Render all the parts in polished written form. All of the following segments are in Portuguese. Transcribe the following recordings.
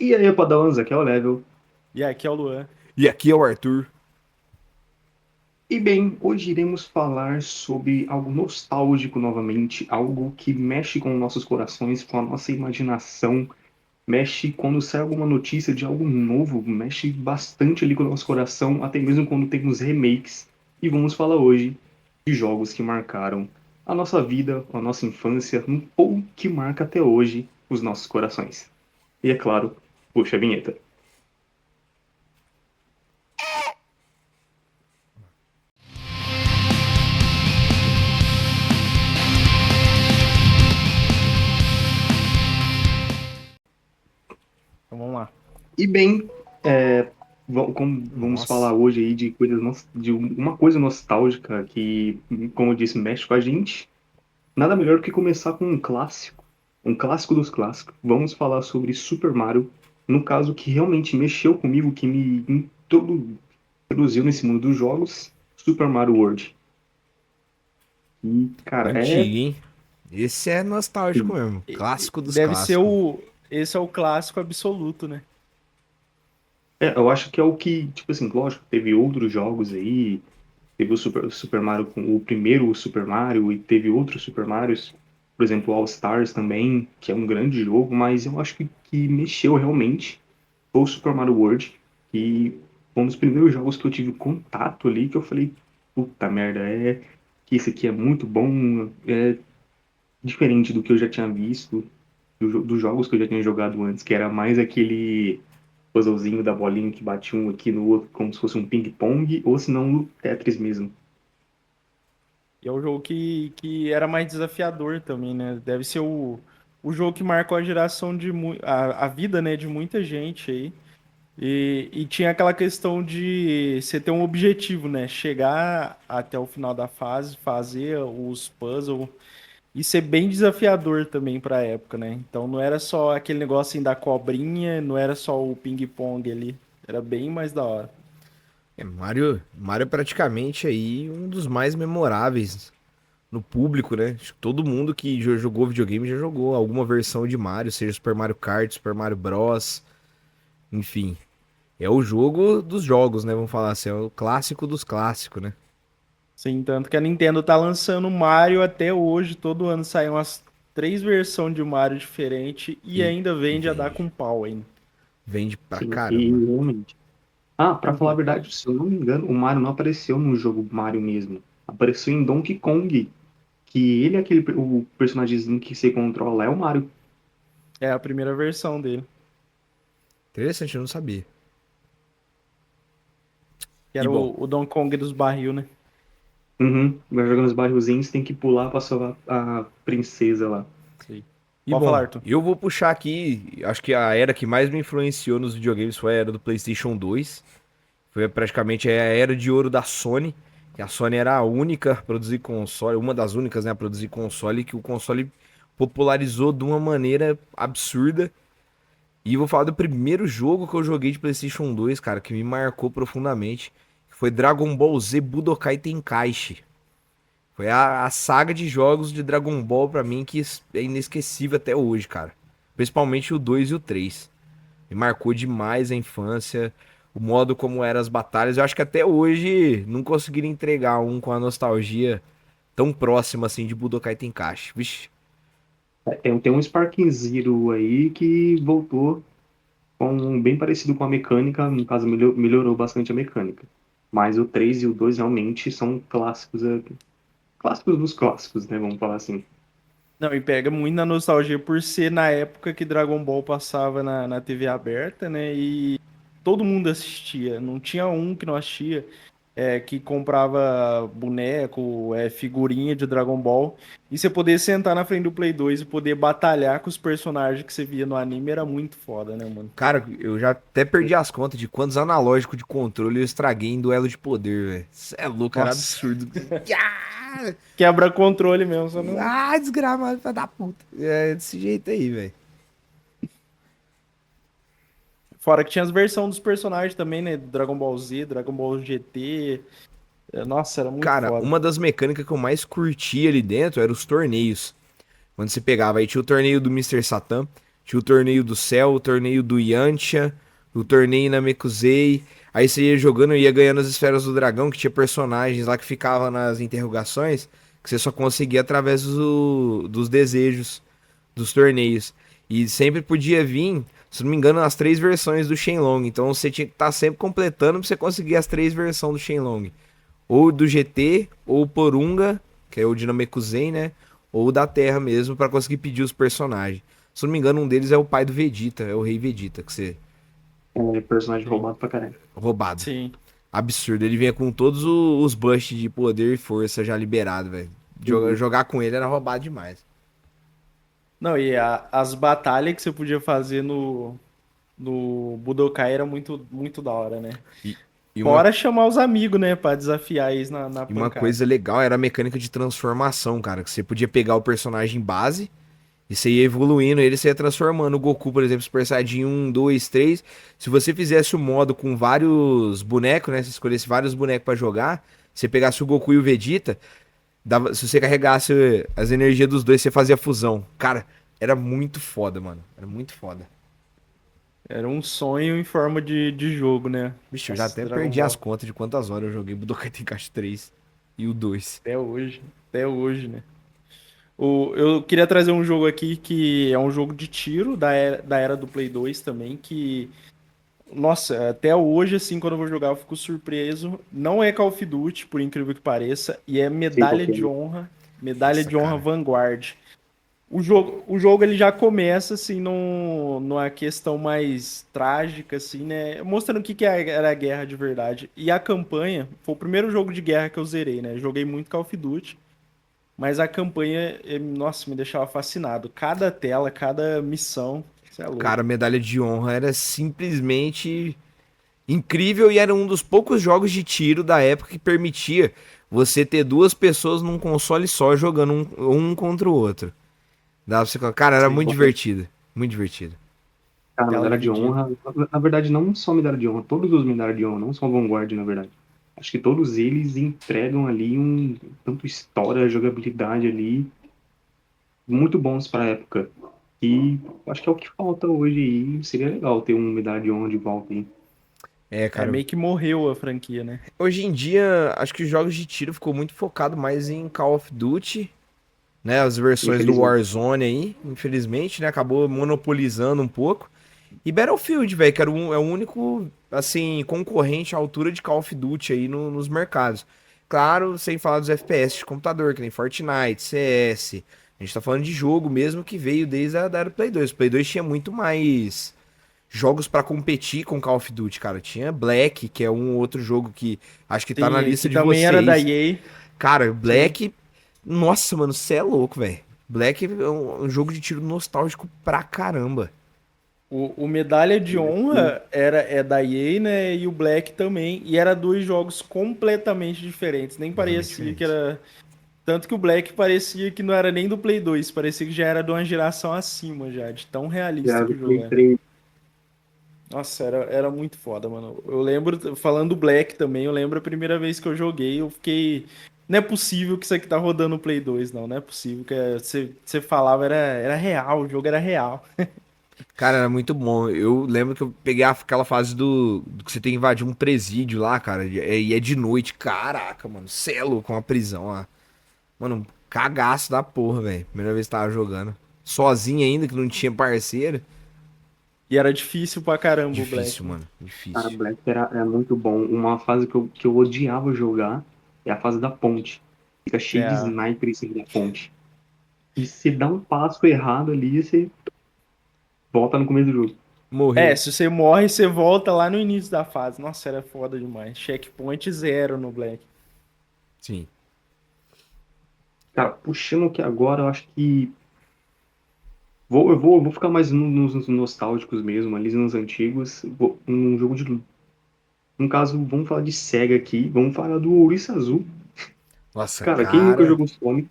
E aí, Padawans, aqui é o Level. E aqui é o Luan. E aqui é o Arthur. E bem, hoje iremos falar sobre algo nostálgico novamente, algo que mexe com nossos corações, com a nossa imaginação, mexe quando sai alguma notícia de algo novo, mexe bastante ali com o nosso coração, até mesmo quando temos remakes. E vamos falar hoje de jogos que marcaram a nossa vida, a nossa infância, ou que marca até hoje os nossos corações. E é claro, puxa a vinheta. Então vamos lá. E bem, como vamos falar Nossa. hoje aí de coisas de uma coisa nostálgica que, como eu disse, mexe com a gente. Nada melhor do que começar com um clássico dos clássicos. Vamos falar sobre Super Mario, no caso que realmente mexeu comigo, que me introduziu nesse mundo dos jogos, Super Mario World. E, cara, Antigo, hein? Esse é nostálgico mesmo. Clássico dos Deve ser clássicos. o. Esse é o clássico absoluto, né? eu acho que é o que, tipo assim, lógico, teve outros jogos aí. Teve o Super Mario, o primeiro Super Mario, e teve outros Super Marios, por exemplo, All Stars também, que é um grande jogo, mas eu acho que mexeu realmente foi o Super Mario World, que foi um dos primeiros jogos que eu tive contato ali, que eu falei, puta merda, que esse aqui é muito bom, é diferente do que eu já tinha visto, dos jogos que eu já tinha jogado antes, que era mais aquele puzzlezinho da bolinha que batia um aqui no outro, como se fosse um ping-pong, ou se não, o Tetris mesmo. E é o jogo que era mais desafiador também, né? Deve ser o jogo que marcou a geração a vida, né, de muita gente aí. E tinha aquela questão de você ter um objetivo, né? Chegar até o final da fase, fazer os puzzles. E ser bem desafiador também pra época, né? Então não era só aquele negócio assim da cobrinha, não era só o ping-pong ali. Era bem mais da hora. Mario é praticamente aí um dos mais memoráveis no público, né? Acho que todo mundo que jogou videogame já jogou alguma versão de Mario, seja Super Mario Kart, Super Mario Bros. Enfim, é o jogo dos jogos, né? Vamos falar assim, é o clássico dos clássicos, né? Sim, tanto que a Nintendo tá lançando Mario até hoje. Todo ano saem umas três versões de Mario diferente e E, ainda e vende a dar vende. com pau ainda. Vende pra Sim, e caramba. realmente. Pra falar a verdade, se eu não me engano, o Mario não apareceu no jogo Mario mesmo. Apareceu em Donkey Kong, que ele é o personagemzinho que você controla, é o Mario. É a primeira versão dele. Interessante, eu não sabia. Que E era bom, o Donkey Kong dos barril, né? Uhum. Vai jogando os barrilzinhos, tem que pular pra salvar a princesa lá. Sei. E Pode falar, bom, Arthur. eu vou puxar aqui, acho que a era que mais me influenciou nos videogames foi a era do PlayStation 2. Foi praticamente a era de ouro da Sony, que a Sony era a única a produzir console, uma das únicas, né, a produzir console, que o console popularizou de uma maneira absurda. E vou falar do primeiro jogo que eu joguei de PlayStation 2, cara, que me marcou profundamente, que foi Dragon Ball Z Budokai Tenkaichi. Foi a saga de jogos de Dragon Ball pra mim que é inesquecível até hoje, cara. Principalmente o 2 e o 3. Me marcou demais a infância, o modo como eram as batalhas. Eu acho que até hoje não conseguiram entregar um com a nostalgia tão próxima assim de Budokai Tenkaichi. Vixe, Tem um Sparking Zero aí que voltou bem parecido com a mecânica, no caso melhorou bastante a mecânica. Mas o 3 e o 2 realmente são clássicos, clássicos dos clássicos, né? Vamos falar assim. Não, e pega muito na nostalgia por ser na época que Dragon Ball passava na TV aberta, né? E todo mundo assistia. Não tinha um que não assistia, que comprava boneco, figurinha de Dragon Ball. E você poder sentar na frente do Play 2 e poder batalhar com os personagens que você via no anime era muito foda, né, mano? cara, eu já até perdi as contas de quantos analógicos de controle eu estraguei em duelo de poder, velho. Cê é louco, era Nossa, absurdo. Ah, quebra controle mesmo, só não. desgramado, filho da puta. É desse jeito aí, velho. Fora que tinha as versões dos personagens também, né? Dragon Ball Z, Dragon Ball GT. Nossa, era muito Cara, foda. uma das mecânicas que eu mais curtia ali dentro eram os torneios. Quando você pegava, aí tinha o torneio do Mr. Satan. Tinha o torneio do Céu, o torneio do Yantia, o torneio Namekusei. Aí você ia jogando e ia ganhando as esferas do dragão, que tinha personagens lá que ficavam nas interrogações, que você só conseguia através dos desejos dos torneios. E sempre podia vir, se não me engano, as 3 versões do Shenlong. Então você tinha que estar sempre completando pra você conseguir as 3 versões do Shenlong. Ou do GT, ou Porunga, que é o de Namekusei, né? Ou da Terra mesmo, pra conseguir pedir os personagens. Se não me engano, um deles é o pai do Vegeta, é o Rei Vegeta, que você É personagem Sim. roubado pra caralho. roubado. Sim. Absurdo. Ele vinha com todos os busts de poder e força já liberado, velho. Uhum. Jogar com ele era roubado demais. Não, e as batalhas que você podia fazer no Budokai era muito, muito da hora, né? E, e uma, Fora chamar os amigos, né, pra desafiar eles na e uma pancada. coisa legal era a mecânica de transformação, cara. Que você podia pegar o personagem base e você ia evoluindo ele, você ia transformando. O Goku, por exemplo, Super Saiyajin 1, 2, 3. Se você fizesse o modo com vários bonecos, né? Se escolhesse vários bonecos pra jogar, você pegasse o Goku e o Vegeta, se você carregasse as energias dos dois, você fazia fusão. Cara, era muito foda, mano. Era muito foda. Era um sonho em forma de jogo, né? Vixe, eu já Nossa, até Dragon perdi as Ball. contas de quantas horas eu joguei Budokai Tenkaichi 3 e o 2. Até hoje, né? Eu queria trazer um jogo aqui que é um jogo de tiro da era do Play 2 também, que, nossa, até hoje, assim, quando eu vou jogar, eu fico surpreso. Não é Call of Duty, por incrível que pareça, e é Sei qual que é. Medalha Nossa, de Honra cara. Vanguard. O jogo ele já começa assim numa questão mais trágica assim, né? Mostrando o que que era a guerra de verdade. E a campanha foi o primeiro jogo de guerra que eu zerei, né? Joguei muito Call of Duty, mas a campanha, nossa, me deixava fascinado. Cada tela, cada missão, você é louco. Cara, a medalha de honra era simplesmente incrível e era um dos poucos jogos de tiro da época que permitia você ter 2 pessoas num console só jogando um contra o outro. Dava pra você... Cara, era Sim, muito divertido. Muito divertido. Cara, tela medalha de dividida. honra. Na verdade, não só medalha de honra, todos os medalhas de honra, não só a Vanguard, na verdade. Acho que todos eles entregam ali tanto história, jogabilidade ali, muito bons pra época. E acho que é o que falta hoje aí. Seria legal ter um medalha de honra de volta aí. É, É cara. meio que morreu a franquia, né? Hoje em dia, acho que os jogos de tiro ficou muito focado mais em Call of Duty, né? As versões do Infelizmente. Warzone aí, infelizmente, né? Acabou monopolizando um pouco. E Battlefield, velho, que é o único, assim, concorrente à altura de Call of Duty aí nos mercados. Claro, sem falar dos FPS de computador, que nem Fortnite, CS. A gente tá falando de jogo mesmo que veio desde a da era do Play 2. O Play 2 tinha muito mais jogos pra competir com Call of Duty, cara. Tinha Black, que é um outro jogo que acho que tá na Sim, lista que de também era da vocês. EA. Cara, Sim. Black. Nossa, mano, cê é louco, velho. Black é um jogo de tiro nostálgico pra caramba. O Medalha de Honra é da EA, né? E o Black também. E era dois jogos completamente diferentes. Nem Completamente parecia que diferente. era. Tanto que o Black parecia que não era nem do Play 2. Parecia que já era de uma geração acima já. De tão realista Já que do o jogo Play era. 3. Nossa, era muito foda, mano. Eu lembro, falando do Black também, eu lembro a primeira vez que eu joguei, eu fiquei. Não é possível que isso aqui tá rodando no Play 2, não. Não é possível que você falava, era real, o jogo era real. Cara, era muito bom. Eu lembro que eu peguei aquela fase do que você tem que invadir um presídio lá, cara. E é de noite. Caraca, mano. Cê é louco, uma prisão lá. Mano, um cagaço da porra, velho. Primeira vez que tava jogando. Sozinho ainda, que não tinha parceiro. E era difícil pra caramba o Difícil, Black, né? mano. Cara, Difícil. Black era muito bom. Uma fase que eu odiava jogar é a fase da ponte. Fica cheio de É, sniper em cima da ponte. E se dá um passo errado ali, você volta no começo do jogo. Morreu. se você morre, você volta lá no início da fase. Nossa, era foda demais. Checkpoint zero no Black. Sim. Cara, puxando aqui agora, eu acho que. Eu vou ficar mais nos nostálgicos mesmo, ali nos antigos. Um jogo de. No caso, vamos falar de Sega aqui. Vamos falar do Ouriço Azul. Nossa, Cara, quem nunca cara. jogou Sonic?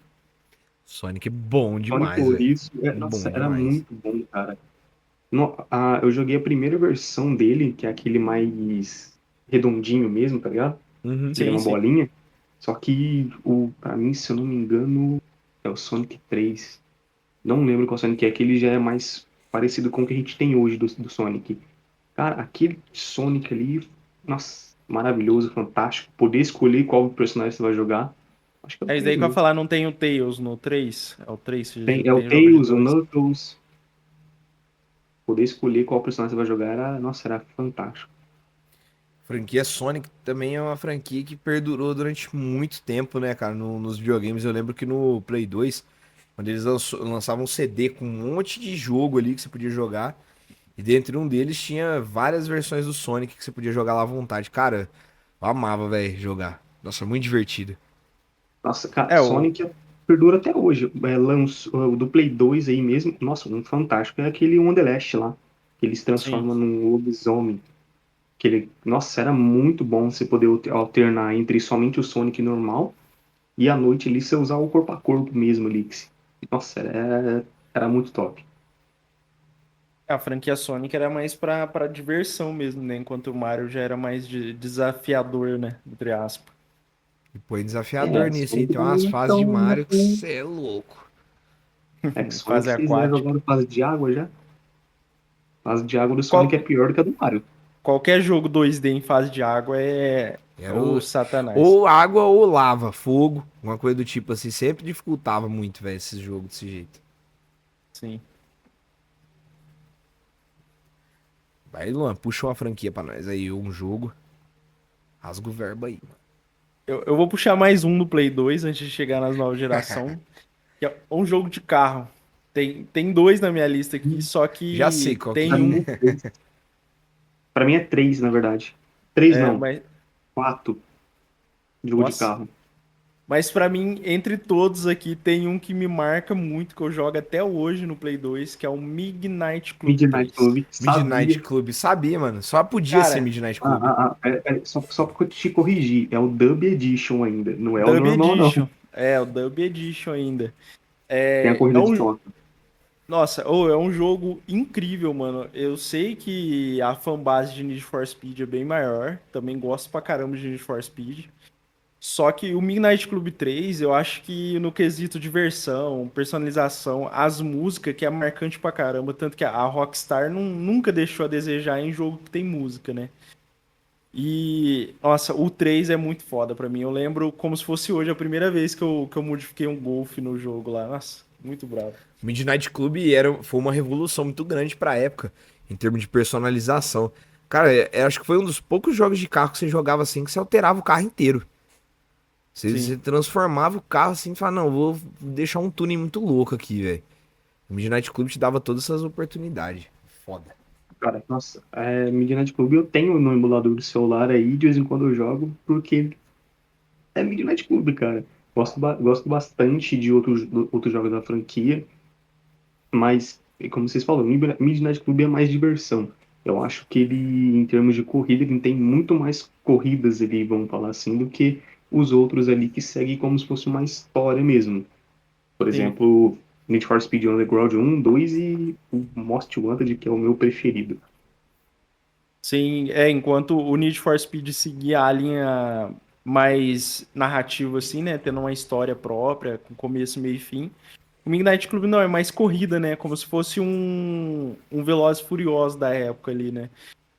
Sonic é bom Sonic demais, velho. Ouriço, Bom nossa, era demais. muito bom, cara. Eu joguei a primeira versão dele, que é aquele mais redondinho mesmo, tá ligado? Uhum. Ele é Sim, uma sim. bolinha. Só que, pra mim, se eu não me engano, é o Sonic 3. Não lembro qual Sonic é, que ele já é mais. parecido com o que a gente tem hoje do Sonic. Cara, aquele Sonic ali, nossa, maravilhoso, fantástico. Poder escolher qual personagem você vai jogar. Acho que é o É isso daí 3 que eu ia mesmo. falar, não tem o Tails no 3? É o 3 que É o tem jogo de Tails, o dois. Knuckles. Poder escolher qual personagem você vai jogar era, nossa, era fantástico. Franquia Sonic também é uma franquia que perdurou durante muito tempo, né, cara? Nos videogames, eu lembro que no Play 2, quando eles lançavam um CD com um monte de jogo ali que você podia jogar, e dentro de um deles tinha várias versões do Sonic que você podia jogar lá à vontade. Cara, eu amava, velho, jogar. Nossa, muito divertido. Nossa, cara, É, o. Sonic perdura até hoje. O do Play 2 aí mesmo, nossa, um fantástico. É aquele One the Last lá, que eles Sim. transformam num lobisomem. Que ele, nossa, era muito bom você poder alternar entre somente o Sonic normal e à noite ali você usar o corpo a corpo mesmo ali. Nossa, era muito top. A franquia Sonic era mais pra diversão mesmo, né? Enquanto o Mario já era mais desafiador, né? Entre aspas. E põe desafiador É, nisso, hein? Sonic Tem umas também fases de então, Mario que você é louco. é que Sonic Fase vocês já aquática. jogaram fase de água já? Fase de água do Sonic é Qual- pior do que a do Mario. Qualquer jogo 2D em fase de água é Era o o... Satanás. Ou água ou lava, fogo, uma coisa do tipo assim. Sempre dificultava muito, velho, esse jogo desse jeito. Sim. Vai, Luan, puxa uma franquia pra nós aí, um jogo. Rasga o verbo aí. Eu vou puxar mais um no Play 2 antes de chegar nas novas gerações. Que é um jogo de carro. Tem dois na minha lista aqui, só Já sei que qual que Pra tem é. mim um. é três. Pra mim é três, na verdade. Três É, não, mas, quatro. Jogo de nossa. carro. Mas pra mim, entre todos aqui, tem um que me marca muito, que eu jogo até hoje no Play 2, que é o Midnight Club Midnight 3. Club, Midnight sabia. Club, sabia, mano. Só podia ser Cara, Midnight Club. Só pra te corrigir, é o Dub Edition ainda, não é o Dub normal, não. Edition. É, o Dub Edition ainda. Tem a É corrida de um, toca. nossa, é um jogo incrível, mano. Eu sei que a fanbase de Need for Speed é bem maior. Também gosto pra caramba de Need for Speed. Só que o Midnight Club 3, eu acho que no quesito diversão, personalização, as músicas, que é marcante pra caramba. Tanto que a Rockstar nunca deixou a desejar em jogo que tem música, né? E, nossa, o 3 é muito foda pra mim. Eu lembro como se fosse hoje a primeira vez que eu modifiquei um Golf no jogo lá. Nossa, muito bravo. Midnight Club foi uma revolução muito grande pra época, em termos de personalização. Cara, acho que foi um dos poucos jogos de carro que você jogava assim, que você alterava o carro inteiro. Você Sim. transformava o carro assim e falava, não, vou deixar um tuning muito louco aqui, velho. O Midnight Club te dava todas essas oportunidades. Foda. Cara, nossa, Midnight Club eu tenho no emulador do celular aí, de vez em quando eu jogo, porque é Midnight Club, cara. Gosto bastante de outros jogos da franquia, mas, como vocês falaram, Midnight Club é mais diversão. Eu acho que ele, em termos de corrida, ele tem muito mais corridas ali, vamos falar assim, do que os outros ali que seguem como se fosse uma história mesmo. Por Sim. exemplo, Need for Speed Underground 1, 2 e o Most Wanted, que é o meu preferido. Sim, enquanto o Need for Speed seguia a linha mais narrativa, assim, né? Tendo uma história própria, com começo, meio e fim. O Midnight Club não, é mais corrida, né? Como se fosse um Velozes e Furiosos da época ali, né?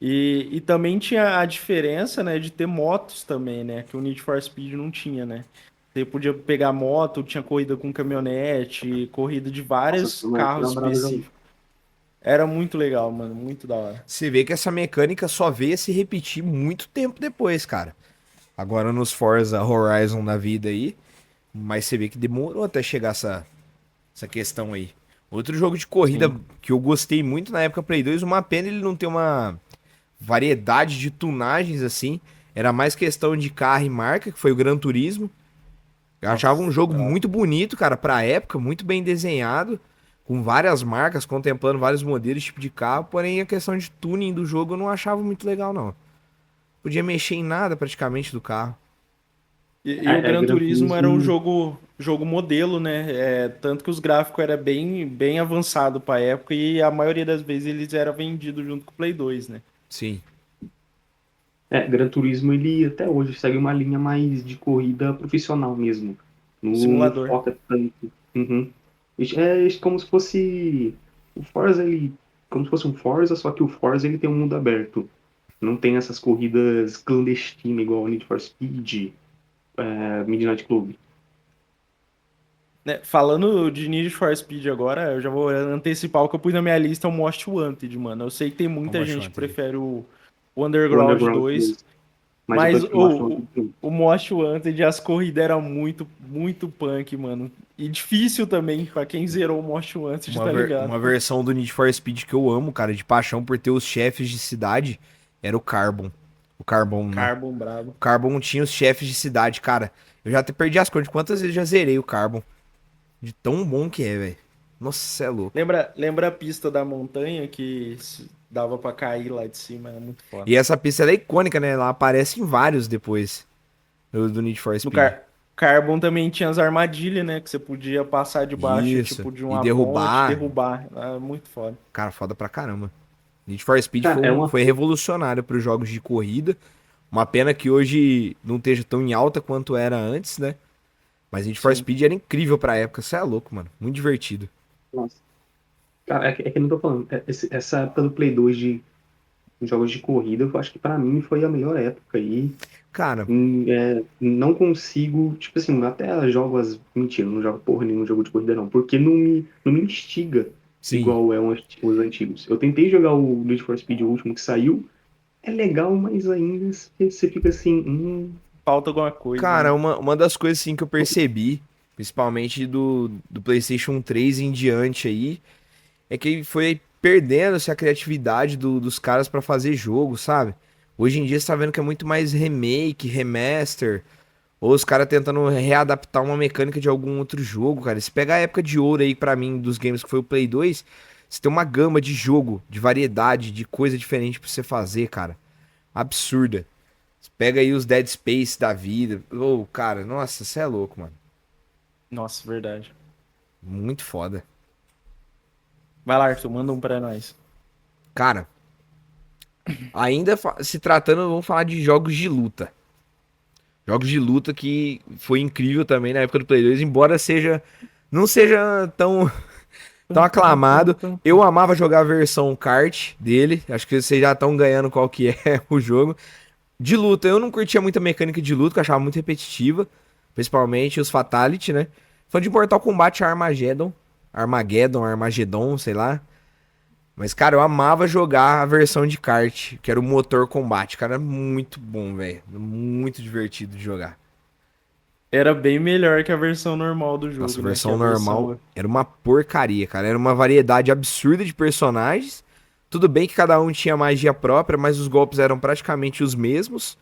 E também tinha a diferença, né, de ter motos também, né? Que o Need for Speed não tinha, né? Você podia pegar moto, tinha corrida com caminhonete, corrida de Nossa, vários eu carros adorava jogar. específicos. Era muito legal, mano, muito da hora. Você vê que essa mecânica só veio a se repetir muito tempo depois, cara. Agora nos Forza Horizon da vida aí, mas você vê que demorou até chegar essa questão aí. Outro jogo de corrida Sim. que eu gostei muito na época Play 2, uma pena ele não ter uma variedade de tunagens assim. Era mais questão de carro e marca, que foi o Gran Turismo. Eu achava um Nossa, jogo bravo. muito bonito, cara, pra época, muito bem desenhado, com várias marcas, contemplando vários modelos, tipo de carro, porém a questão de tuning do jogo eu não achava muito legal, não. Podia mexer em nada praticamente do carro. E o Gran Gran Turismo era um Turismo. jogo modelo, né? Tanto que os gráficos eram bem avançado para a época e a maioria das vezes eles eram vendidos junto com o Play 2, né? Sim. Gran Turismo, ele até hoje segue uma linha mais de corrida profissional mesmo. Não Simulador. foca tanto. Uhum. É como se fosse. O Forza, ele, como se fosse um Forza, só que o Forza ele tem um mundo aberto. Não tem essas corridas clandestinas igual Need for Speed, Midnight Club. Né, falando de Need for Speed agora, eu já vou antecipar o que eu pus na minha lista, é o Most Wanted, mano. Eu sei que tem Como muita gente achou, que Anthony? prefere o O Underground Underground 2, 2. Mas eu mas prefiro mais um. o Most Wanted, as corridas eram muito, muito punk, mano. E difícil também, pra quem zerou o Most Wanted, tá ligado? Uma versão do Need for Speed que eu amo, cara, de paixão por ter os chefes de cidade, era o Carbon. O Carbon, né? Carbon brabo. O Carbon tinha os chefes de cidade, cara. Eu já até perdi as contas de quantas vezes eu já zerei o Carbon. De tão bom que é, velho. Nossa, cê é louco. Lembra a pista da montanha que dava pra cair lá de cima? Era muito foda. E essa pista ela é icônica, né? Ela aparece em vários depois do Need for No Speed. Carbon também tinha as armadilhas, né? Que você podia passar debaixo, Isso. tipo, de E uma ponte, derrubar. derrubar. Era muito foda. Cara, foda pra caramba. Need for Speed Cara, é uma. foi revolucionário para os jogos de corrida. Uma pena que hoje não esteja tão em alta quanto era antes, né? Mas Need for Sim. Speed era incrível pra época. Você é louco, mano. Muito divertido. Nossa. Cara, é que eu não tô falando. Essa época do Play 2 de jogos de corrida, eu acho que pra mim foi a melhor época aí. Cara, Não consigo, tipo assim, até jogos. Mentira, não jogo porra nenhuma jogo de corrida, não. Porque não me instiga sim. igual os antigos. Eu tentei jogar o Need for Speed, o último que saiu. É legal, mas ainda você fica assim. Falta alguma coisa, Cara, né? uma das coisas assim que eu percebi, principalmente do PlayStation 3 em diante aí, é que foi perdendo-se a criatividade dos caras pra fazer jogo, sabe? Hoje em dia você tá vendo que é muito mais remake, remaster, ou os caras tentando readaptar uma mecânica de algum outro jogo, cara. Se pegar a época de ouro aí pra mim dos games que foi o Play 2, você tem uma gama de jogo, de variedade, de coisa diferente pra você fazer, cara. Absurda. Você pega aí os Dead Space da vida. Ô, cara, nossa, você é louco, mano. Nossa, verdade. Muito foda. Vai lá, Arthur, manda um pra nós. Cara, ainda se tratando, vamos falar de jogos de luta. Jogos de luta que foi incrível também na época do Play 2, embora não seja tão aclamado. Eu amava jogar a versão kart dele. Acho que vocês já estão ganhando qual que é o jogo. De luta, eu não curtia muita mecânica de luta, que eu achava muito repetitiva. Principalmente os Fatality, né? Fã de Mortal Kombat Armageddon, sei lá. Mas, cara, eu amava jogar a versão de kart, que era o motor combate. Cara, era muito bom, velho. Muito divertido de jogar. Era bem melhor que a versão normal do Nossa, a jogo, né? Que versão a normal versão... era uma porcaria, cara. Era uma variedade absurda de personagens. Tudo bem que cada um tinha magia própria, mas os golpes eram praticamente os mesmos.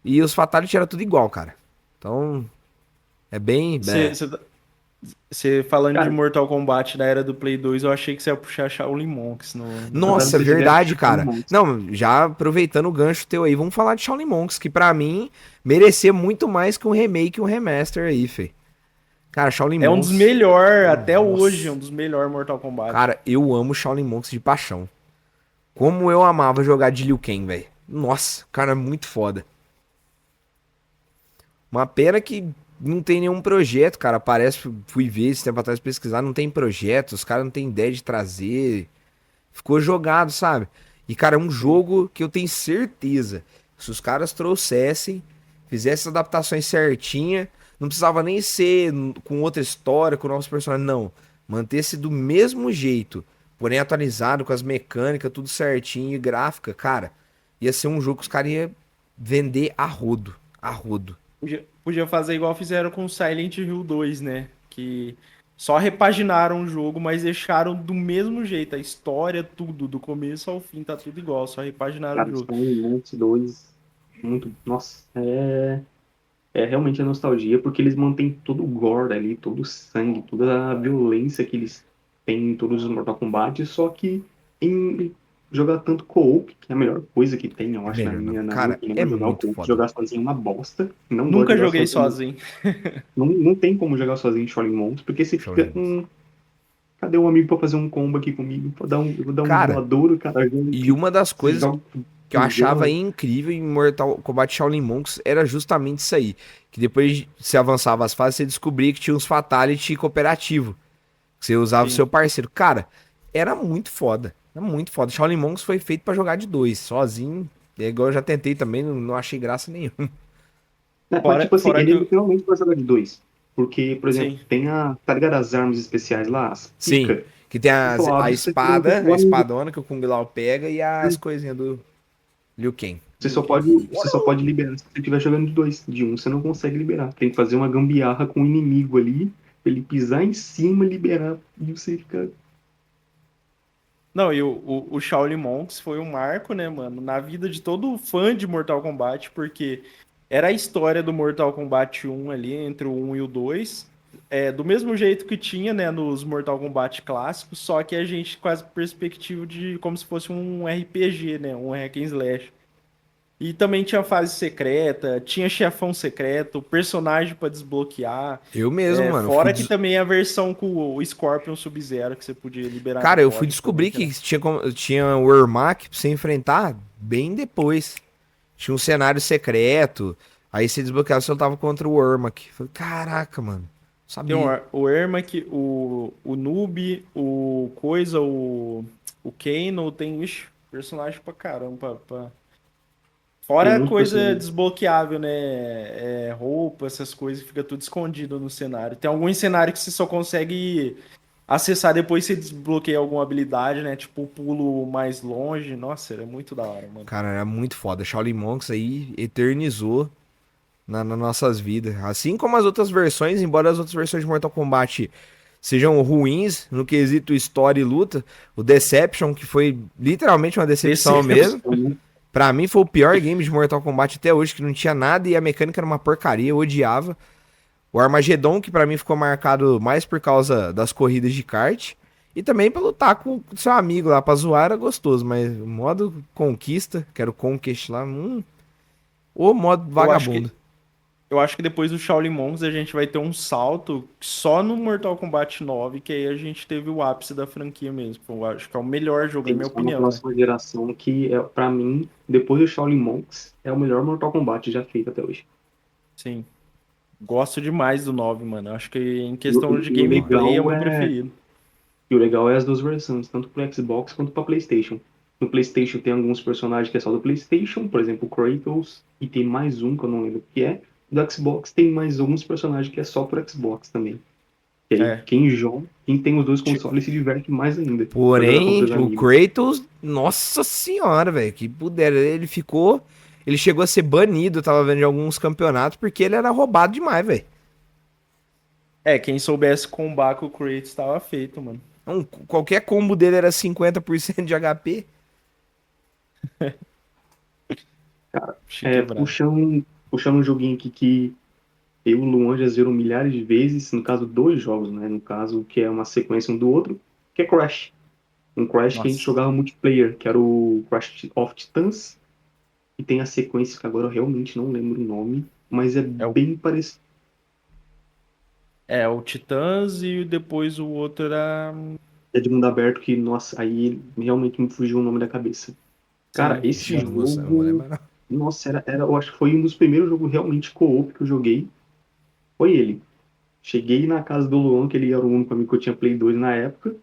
E os Fatality era tudo igual, cara. Então, é bem. Você falando de Cara, Mortal Kombat da era do Play 2, eu achei que você ia puxar Shaolin Monks eu tava Nossa, decidindo verdade, achar um cara. monte. Não, já aproveitando o gancho teu aí, vamos falar de Shaolin Monks, que pra mim merecia muito mais que um remake e um remaster aí, fei. Cara, Shaolin É um dos Monks. melhores, até hoje, é um Nossa. dos melhores Mortal Kombat. Cara, eu amo Shaolin Monks de paixão. Como eu amava jogar de Liu Kang, velho. Nossa, cara, é muito foda. Uma pena que não tem nenhum projeto, cara. Parece, fui ver esse tempo atrás pesquisar, não tem projeto, os caras não tem ideia de trazer. Ficou jogado, sabe? E, cara, é um jogo que eu tenho certeza. Se os caras trouxessem, fizessem as adaptações certinha, não precisava nem ser com outra história, com novos personagens, não. Manter-se do mesmo jeito, porém atualizado, com as mecânicas, tudo certinho e gráfica, cara. Ia ser um jogo que os caras iam vender a rodo. A rodo. Podia fazer igual fizeram com Silent Hill 2, né? Que só repaginaram o jogo, mas deixaram do mesmo jeito. A história, tudo, do começo ao fim, tá tudo igual. Só repaginaram o Cara, jogo. são um monte dois. Muito. Nossa, é realmente a nostalgia, porque eles mantêm todo o gore ali, todo o sangue, toda a violência que eles têm em todos os Mortal Kombat, só que em jogar tanto co-op, que é a melhor coisa que tem, eu É acho, melhor não. na minha Cara, é opinião, jogar o muito co-op. foda. Jogar sozinho é uma bosta. Não gosto de Nunca jogar joguei sozinho. sozinho. Não tem como jogar sozinho em Shaolin Monks, porque você Shaolin fica. Monks. Cadê o amigo pra fazer um combo aqui comigo? Eu vou dar um Cara, voador, cara. e uma das Você coisas joga que eu achava funciona. incrível em Mortal Kombat Shaolin Monks era justamente isso aí. Que depois você avançava as fases, você descobria que tinha uns Fatality cooperativo. Que você usava o Sim. seu parceiro. Cara, era muito foda. Era muito foda. Shaolin Monks foi feito pra jogar de dois, sozinho. É igual eu já tentei também, não achei graça nenhuma. Né, mas, Fora, tipo assim, fora ele que é eu. literalmente pra jogar de dois. Porque, por exemplo, Sim. tem tá ligado as armas especiais lá, as Sim, pica. que tem Você só a abre se você tiver um espada, a amigo. espadona que o Kung Lao pega e as coisinhas do Liu Kang. Você só pode liberar se você estiver jogando de dois. De um você não consegue liberar. Tem que fazer uma gambiarra com o inimigo ali, pra ele pisar em cima, liberar e você fica. Não, e o Shaolin Monks foi um marco, né, mano, na vida de todo fã de Mortal Kombat, porque era a história do Mortal Kombat 1 ali, entre o 1 e o 2, do mesmo jeito que tinha, né, nos Mortal Kombat clássicos, só que a gente com a perspectiva de como se fosse um RPG, né, um hack and slash. E também tinha fase secreta, tinha chefão secreto, personagem pra desbloquear. Eu mesmo, mano. Fora que também a versão com o Scorpion Sub-Zero que você podia liberar no Cara, eu fui código também, descobrir que era. que tinha o Ermac pra você enfrentar bem depois. Tinha um cenário secreto. Aí você desbloqueava, você lutava contra o Ermac. Falei, caraca, mano. Tem Sabia. o Ermac, o Noob, o Coisa, o Kano, tem ixi, personagem pra caramba. Tem Fora muito coisa personagem. desbloqueável, né? Roupa, essas coisas, fica tudo escondido no cenário. Tem alguns cenários que você só consegue acessar depois que você desbloqueia alguma habilidade, né? Tipo o pulo mais longe. Nossa, era muito da hora, mano. Cara, era muito foda. Shaolin Monks aí eternizou nas nossas vidas. Assim como as outras versões, embora as outras versões de Mortal Kombat sejam ruins no quesito história e luta, o Deception, que foi literalmente uma decepção mesmo. Decepção. Pra mim foi o pior game de Mortal Kombat até hoje, que não tinha nada e a mecânica era uma porcaria, eu odiava. O Armageddon, que pra mim ficou marcado mais por causa das corridas de kart. E também pra lutar com o seu amigo lá, pra zoar era gostoso, mas o modo conquista, que era o Conquest lá, o modo Eu acho vagabundo. que Eu acho que depois do Shaolin Monks a gente vai ter um salto só no Mortal Kombat 9, que aí a gente teve o ápice da franquia mesmo. Eu acho que é o melhor jogo, na Tem minha só na opinião, né? próxima geração que, pra mim, depois do Shaolin Monks, é o melhor Mortal Kombat já feito até hoje. Sim. Gosto demais do 9, mano. Eu acho que em E o, questão de e o gameplay é o legal meu é preferido. E o legal é as duas versões, tanto para Xbox quanto para PlayStation. No PlayStation tem alguns personagens que é só do PlayStation, por exemplo, o Kratos, e tem mais um que eu não lembro o que é. Do Xbox tem mais alguns personagens que é só pro Xbox também. E aí, É. quem joga, quem tem os dois Ti- consoles se diverte mais ainda pra jogar contra Porém, os o amigos. Kratos, nossa senhora, velho, que pudera. Ele chegou a ser banido, eu tava vendo em alguns campeonatos, porque ele era roubado demais, velho. Quem soubesse combar com o Kratos tava feito, mano. Então, qualquer combo dele era 50% de HP. Achei quebrado. Puxando um joguinho aqui que eu e o Luan já zerou milhares de vezes, no caso, dois jogos, né? No caso, que é uma sequência um do outro, que é Crash. Um Crash que a gente Nossa. jogava multiplayer, que era o Crash of Titans, e tem a sequência que agora eu realmente não lembro o nome, mas é É o, bem parecido. o Titãs e depois o outro era. É de mundo aberto que, nossa, aí realmente me fugiu o nome da cabeça. Cara, Sim, esse Ixi, não vou jogo, lembrar, não. nossa, eu acho que foi um dos primeiros jogos realmente co-op que eu joguei. Foi ele. Cheguei na casa do Luan, que ele era o único amigo que eu tinha Play 2 na época.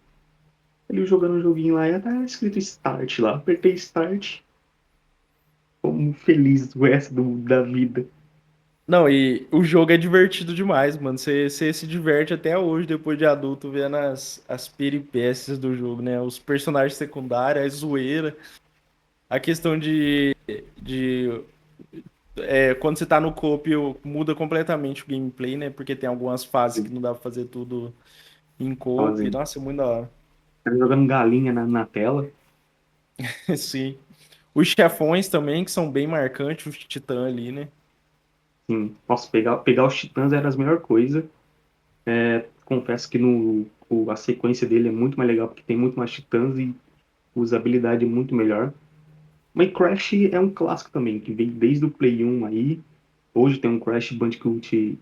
Ele jogando um joguinho lá e tá escrito Start lá. Apertei Start, como feliz o resto da vida. Não, e o jogo é divertido demais, mano. Você se diverte até hoje, depois de adulto, vendo as peripécias do jogo, né? Os personagens secundários, a zoeira, a questão de quando você tá no co-op, muda completamente o gameplay, né? Porque tem algumas fases que não dá pra fazer tudo em co-op. Fazendo. Nossa, é muito da hora. Tá jogando galinha na tela. Sim. Os chefões também, que são bem marcantes, os titãs ali, né? Sim. Nossa, pegar os Titãs era as melhor coisa. Confesso que a sequência dele é muito mais legal, porque tem muito mais Titãs e a usabilidade é muito melhor. Mas Crash é um clássico também, que veio desde o Play 1 aí. Hoje tem um Crash Bandicoot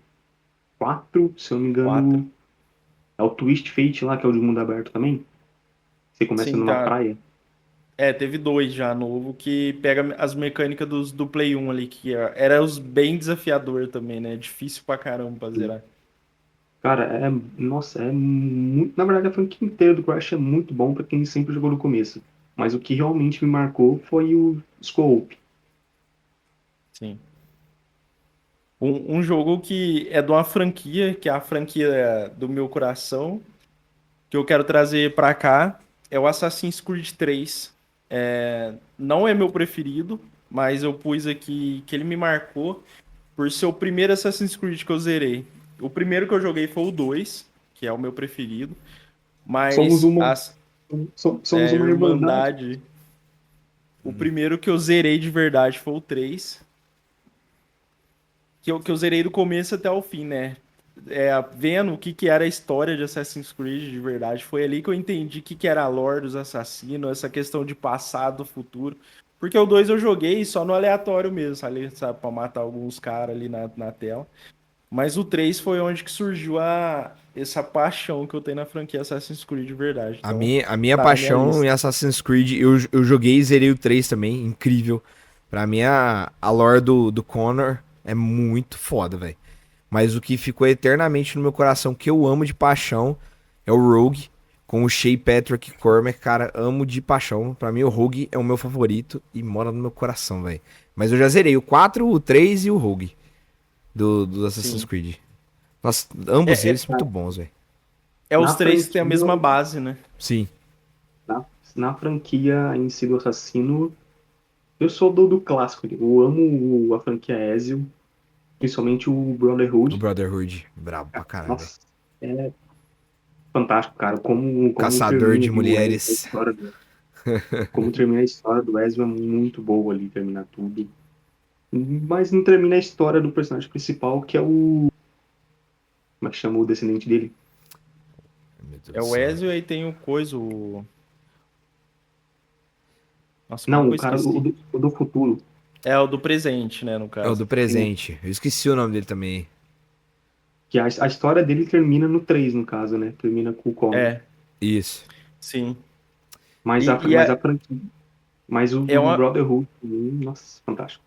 4, se eu não me Quatro. engano. É o Twist Fate lá, que é o de mundo aberto também. Você começa Sim, numa tá. praia. Teve dois já novo que pega as mecânicas do Play 1 ali, que era os bem desafiador também, né? Difícil pra caramba pra zerar. Cara, nossa, é muito. Na verdade, a franquia inteira do Crash é muito bom pra quem sempre jogou no começo. Mas o que realmente me marcou foi o Scope. Sim. Um jogo que é de uma franquia, que é a franquia do meu coração, que eu quero trazer pra cá, é o Assassin's Creed 3. Não é meu preferido, mas eu pus aqui que ele me marcou por ser o primeiro Assassin's Creed que eu zerei. O primeiro que eu joguei foi o 2, que é o meu preferido, Somos mas uma, somos uma irmandade. Irmandade, o primeiro que eu zerei de verdade foi o 3, que eu zerei do começo até o fim, né? Vendo o que, que era a história de Assassin's Creed de verdade, foi ali que eu entendi o que, que era a lore dos assassinos, essa questão de passado, futuro. Porque o 2 eu joguei só no aleatório mesmo, ali, sabe, pra matar alguns caras ali na tela. Mas o 3 foi onde que surgiu essa paixão que eu tenho na franquia Assassin's Creed de verdade. A Então, minha, a minha tá na minha paixão em lista. Assassin's Creed, eu joguei e zerei o 3 também, incrível. Pra mim, a lore do Connor é muito foda, velho. Mas o que ficou eternamente no meu coração, que eu amo de paixão, é o Rogue, com o Shea Patrick Cormac, cara, amo de paixão. Pra mim, o Rogue é o meu favorito e mora no meu coração, velho. Mas eu já zerei o 4, o 3 e o Rogue do Assassin's Sim. Creed. Nossa, ambos É, eles é, muito bons, velho. é os Na três que têm a franquia, mesma base, né? Sim. na franquia em si do assassino, eu sou do clássico. Eu amo a franquia Ezio, principalmente o O Brotherhood. Brotherhood, brabo pra caralho, velho. Nossa, é fantástico, cara. Como Caçador termina de ali o Ezio, a mulheres. história como termina a história do Ezio é muito boa ali, termina tudo. Mas não termina a história do personagem principal, que é o. Como é que chama o descendente dele? Meu Deus É do o céu. Ezio e tem o coisa, o... Nossa, como Não, que eu o cara, esqueci? o do futuro. É o do presente, né, no É o caso. do presente. Eu esqueci o nome dele também. Que a história dele termina no 3 no caso, né? Termina com o Connor. É, Isso. sim. Mas E, a, e mas é, a franquia. Mas é o do uma... Brotherhood, nossa, fantástico.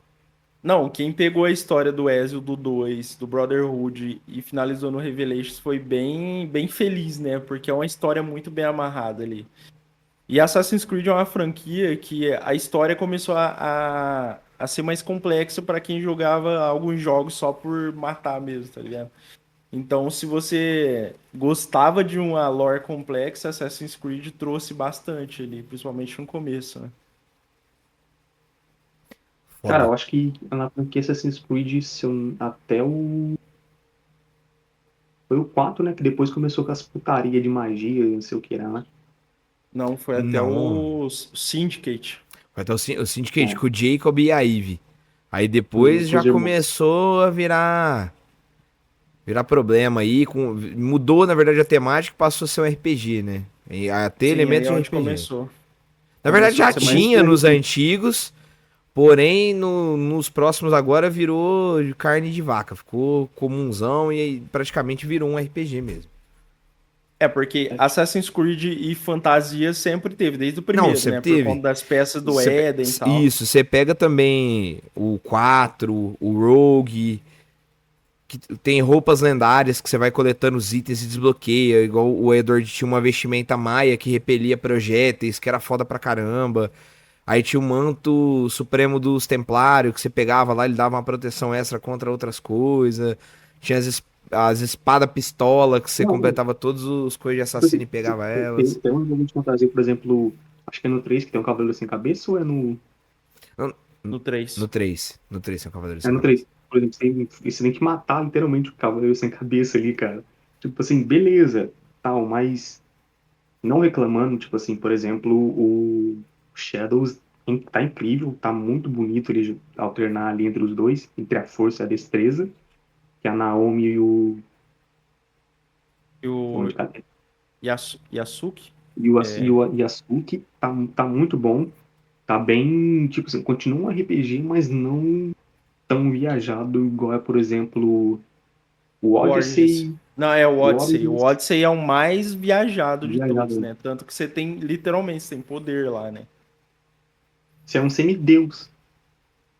Não, quem pegou a história do Ezio do 2, do Brotherhood e finalizou no Revelations foi bem feliz, né? Porque é uma história muito bem amarrada ali. E Assassin's Creed é uma franquia que a história começou a ser mais complexa para quem jogava alguns jogos só por matar mesmo, tá ligado? Então, se você gostava de uma lore complexa, Assassin's Creed trouxe bastante ali, principalmente no começo, né? Cara, Foda. eu acho que na franquia Assassin's Creed, até o. Foi o 4, né? Que depois começou com as putaria de magia, não sei o que era, né? Não, foi até Não. o Syndicate. Foi até o Syndicate É, com o Jacob e a Eve. Aí e depois com já os irmãos. começou a virar problema aí. Mudou, na verdade, a temática e passou a ser um RPG, né? E a ter Sim, aí elementos é de onde RPG. começou. Na verdade Começou a já ser mais. tinha nos antigos, porém nos próximos agora virou de carne de vaca. Ficou comunzão e aí praticamente virou um RPG mesmo. É, porque Assassin's Creed e fantasia sempre teve, desde o Não, primeiro, sempre né? Por teve. conta das peças do Você pe- Éden e tal. Isso, você pega também o 4, o Rogue, que tem roupas lendárias que você vai coletando os itens e desbloqueia, igual o Edward tinha uma vestimenta maia que repelia projéteis, que era foda pra caramba. Aí tinha o manto supremo dos Templários, que você pegava lá, ele dava uma proteção extra contra outras coisas. Tinha as espadas pistola, que você Não, não. completava todos os coisas de Tipo assassino assim, e pegava tem, elas. tem um jogo de fantasia, por exemplo, acho que é no 3 que tem um cavaleiro sem cabeça, ou é no. Não, No no 3. 3. No 3 tem o Cavaleiro É Sem no Cabeça. 3. Por exemplo, você tem que matar literalmente o cavaleiro sem cabeça ali, cara. Tipo assim, beleza, tal, mas não reclamando, tipo assim, por exemplo, o Shadows tá incrível, tá muito bonito ele alternar ali entre os dois, entre a força e a destreza, que é a Naomi e E o onde, cadê? Yasuki? E o Yasuke tá muito bom, tá bem, tipo assim, continua um RPG, mas não tão viajado igual é, por exemplo, o O Origins. Odyssey, Não, é o o Odyssey. O Origins, Odyssey é o mais viajado de todos, viajado. né? Tanto que você tem, literalmente, você tem poder lá, né? Você é um semideus.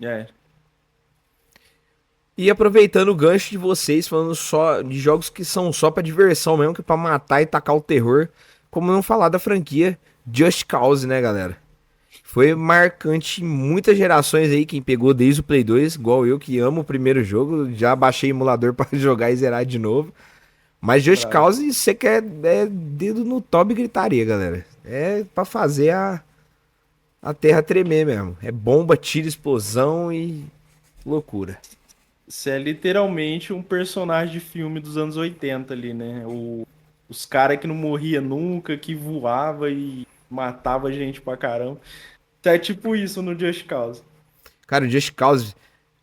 É. E aproveitando o gancho de vocês, falando só de jogos que são só pra diversão mesmo, que é pra matar e tacar o terror, como não falar da franquia Just Cause, né, galera? Foi marcante em muitas gerações aí, quem pegou desde o Play 2, igual eu, que amo o primeiro jogo, já baixei emulador pra jogar e zerar de novo. Mas Just Bravo. Cause, você quer dedo no top e gritaria, galera. É pra fazer a terra tremer mesmo. É bomba, tiro, explosão e loucura. Você é literalmente um personagem de filme dos anos 80 ali, né? Os caras que não morria nunca, que voava e matava gente pra caramba. Então é tipo isso no Just Cause. Cara, o Just Cause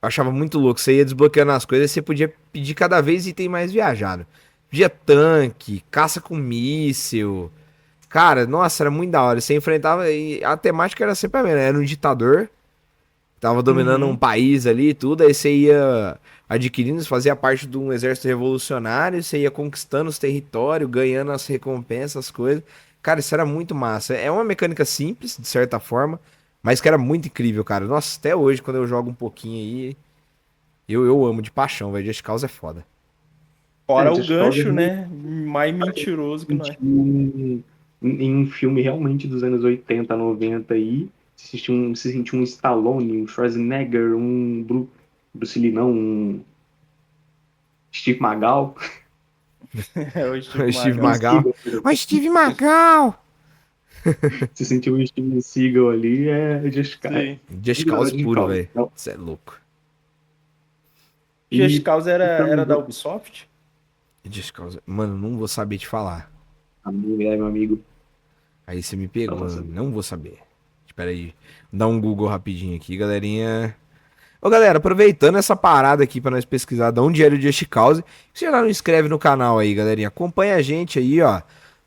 eu achava muito louco. Você ia desbloqueando as coisas, você podia pedir cada vez item mais viajado. Pedia tanque, caça com míssil. Cara, nossa, era muito da hora. Você enfrentava e a temática era sempre a mesma, né? Era um ditador, tava dominando um Uhum. país ali e tudo, aí você ia adquirindo, você fazia parte de um exército revolucionário, você ia conquistando os territórios, ganhando as recompensas, as coisas. Cara, isso era muito massa. É uma mecânica simples, de certa forma, mas que era muito incrível, cara. Nossa, até hoje, quando eu jogo um pouquinho aí, eu amo de paixão, velho. Just Cause é foda. Fora o Just Cause é gancho, né? Mais mentiroso que não é. em um filme realmente dos anos 80, 90 aí, se sentiu um Stallone, um Schwarzenegger, Bruce Lee não, um Steve Magal, É o Steve O Steve Steven Magal. Magal. Seagal, Ó, Steve Magal! se sentiu um Steven Seagal ali, é Just Cause. Sim. Just Cause Just puro, Cause. velho. Você é louco. Just E, Cause e era da também, Ubisoft? Just Cause. Mano, não vou saber te falar. meu amigo, Aí você me pra pegou, você. não vou saber. Espera aí. Dá um Google rapidinho aqui, galerinha. Ô, galera, aproveitando essa parada aqui pra nós pesquisar de onde era o Just Cause, você já não inscreve no canal aí, galerinha. Acompanha a gente aí, ó.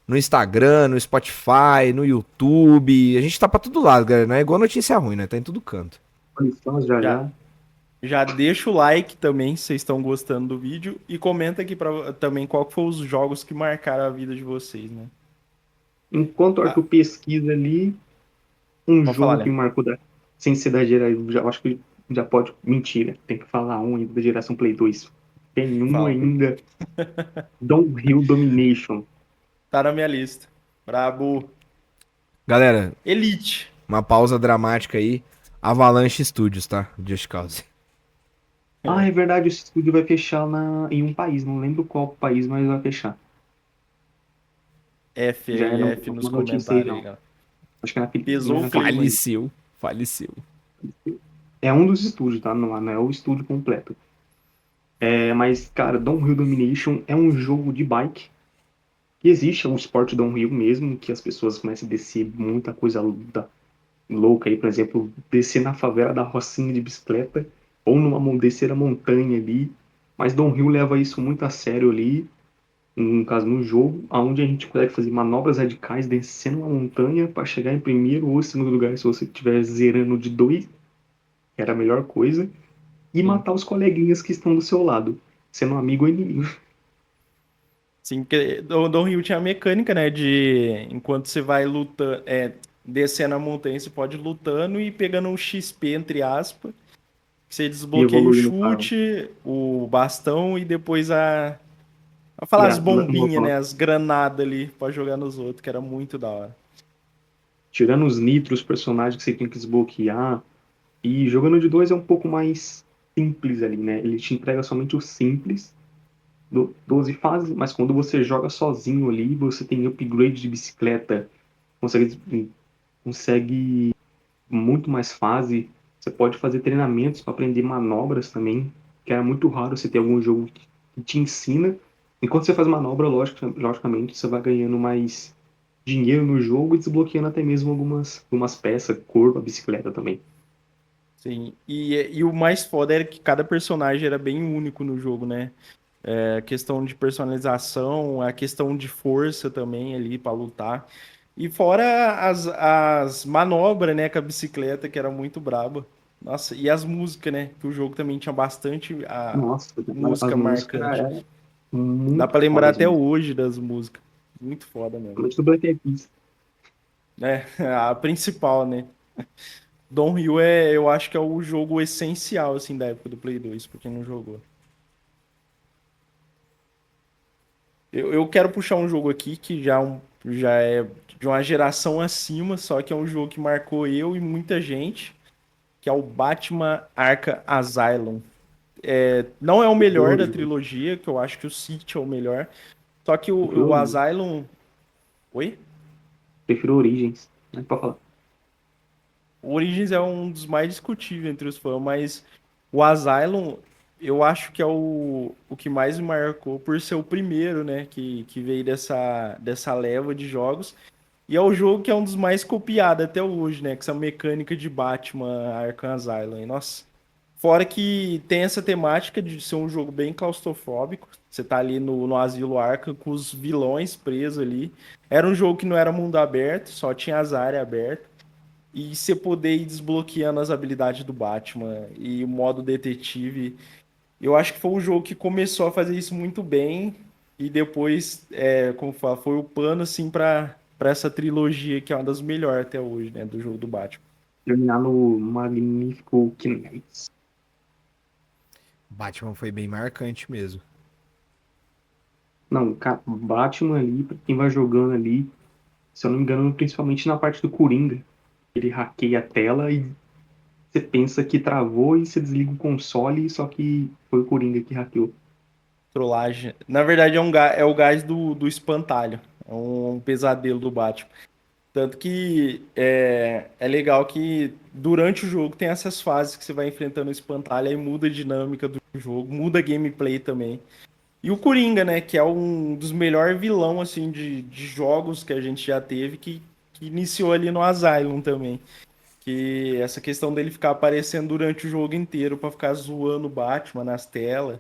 No Instagram, no Spotify, no YouTube. A gente tá pra todo lado, galera. Não é igual notícia ruim, né? Tá em todo canto. Estamos já Já, já. já deixa o like também se vocês estão gostando do vídeo e comenta aqui também qual que foi os jogos que marcaram a vida de vocês, né? Enquanto o Ah, Arthur pesquisa ali, um pode falar, jogo que Léo. marcou sem ser da geração, já, acho que já pode, mentira, tem que falar um ainda da geração Play 2. Tem um Fala. ainda, Downhill Domination. Tá na minha lista. Brabo. Galera, Elite. uma pausa dramática aí. Avalanche Studios, tá? Just Cause. Ah, é É, verdade, esse estúdio vai fechar em um país, não lembro qual país, mas vai fechar. F Já aí, era F nos uma notícia aí, comentários aí, não. galera. Acho que é não Pesou é o na clima Filipina. aí. Faleceu. Faleceu. É um dos estúdios, tá? Não é o estúdio completo. É, mas, cara, Downhill Domination é um jogo de bike. Que existe, é um esporte downhill mesmo, que as pessoas começam a descer muita coisa louca aí, por exemplo, descer na favela da Rocinha de bicicleta, ou descer a montanha ali. Mas Downhill leva isso muito a sério ali, no caso no jogo, onde a gente consegue fazer manobras radicais descendo uma montanha para chegar em primeiro ou segundo lugar se você estiver zerando de dois, que era a melhor coisa, e Sim. matar os coleguinhas que estão do seu lado, sendo amigo ou inimigo. Sim, porque o Downhill tinha a mecânica, né? De enquanto você vai lutando, descendo a montanha, você pode ir lutando e pegando um XP, entre aspas. Você E desbloqueia o evoluindo para chute, o bastão e depois a falar as granada. bombinhas, né? As granadas ali pra jogar nos outros, que era muito da hora. Tirando os nitros, personagens que você tem que desbloquear. E jogando de dois é um pouco mais simples ali, né? Ele te entrega somente o simples, 12 fases, mas quando você joga sozinho ali, você tem upgrade de bicicleta, consegue muito mais fase. Você pode fazer treinamentos para aprender manobras também, que era muito raro você ter algum jogo que te ensina. Enquanto você faz manobra, logicamente, você vai ganhando mais dinheiro no jogo e desbloqueando até mesmo algumas peças, cor da bicicleta também. Sim. E o mais foda era que cada personagem era bem único no jogo, né? A questão de personalização, a questão de força também ali pra lutar. E fora as manobras, né, com a bicicleta, que era muito braba. Nossa, e as músicas, né? Que o jogo também tinha bastante a Nossa, as música músicas marcante. eram Dá muito pra lembrar fodas até mesmo. hoje das músicas. Muito foda mesmo. Principalmente do Black Eyed Peas. É, a principal, né? Downhill eu acho que é o jogo essencial, assim, da época do Play 2, pra quem não jogou. Eu quero puxar um jogo aqui que já é de uma geração acima, só que é um jogo que marcou eu e muita gente, que é o Batman Arkham Asylum. Não é o melhor da Origins. trilogia, que eu acho que o City é o melhor. Só que Prefiro o Origins. Asylum. Oi? Prefiro Origins. Né? Pode falar. O Origins é um dos mais discutíveis entre os fãs, mas o Asylum eu acho que é o que mais me marcou por ser o primeiro, né? Que veio dessa leva de jogos. E é o jogo que é um dos mais copiados até hoje, né? Com essa mecânica de Batman Arkham Asylum. E, nossa. Fora que tem essa temática de ser um jogo bem claustrofóbico. Você tá ali no Asilo Arkham com os vilões presos ali. Era um jogo que não era mundo aberto, só tinha as áreas abertas. E você poder ir desbloqueando as habilidades do Batman e o modo detetive. Eu acho que foi um jogo que começou a fazer isso muito bem. E depois, como fala, foi o pano assim para essa trilogia que é uma das melhores até hoje, né? Do jogo do Batman. Terminar no magnífico Knights. Batman foi bem marcante mesmo. Não, cara, Batman ali, pra quem vai jogando ali, se eu não me engano, principalmente na parte do Coringa. Ele hackeia a tela e você pensa que travou e você desliga o console, só que foi o Coringa que hackeou. Trollagem. Na verdade, é o gás do espantalho. É um pesadelo do Batman. Tanto que é legal que durante o jogo tem essas fases que você vai enfrentando o espantalho, aí muda a dinâmica do jogo, muda a gameplay também. E o Coringa, né, que é um dos melhores vilão assim de jogos que a gente já teve, que iniciou ali no Asylum também. Que essa questão dele ficar aparecendo durante o jogo inteiro pra ficar zoando o Batman nas telas.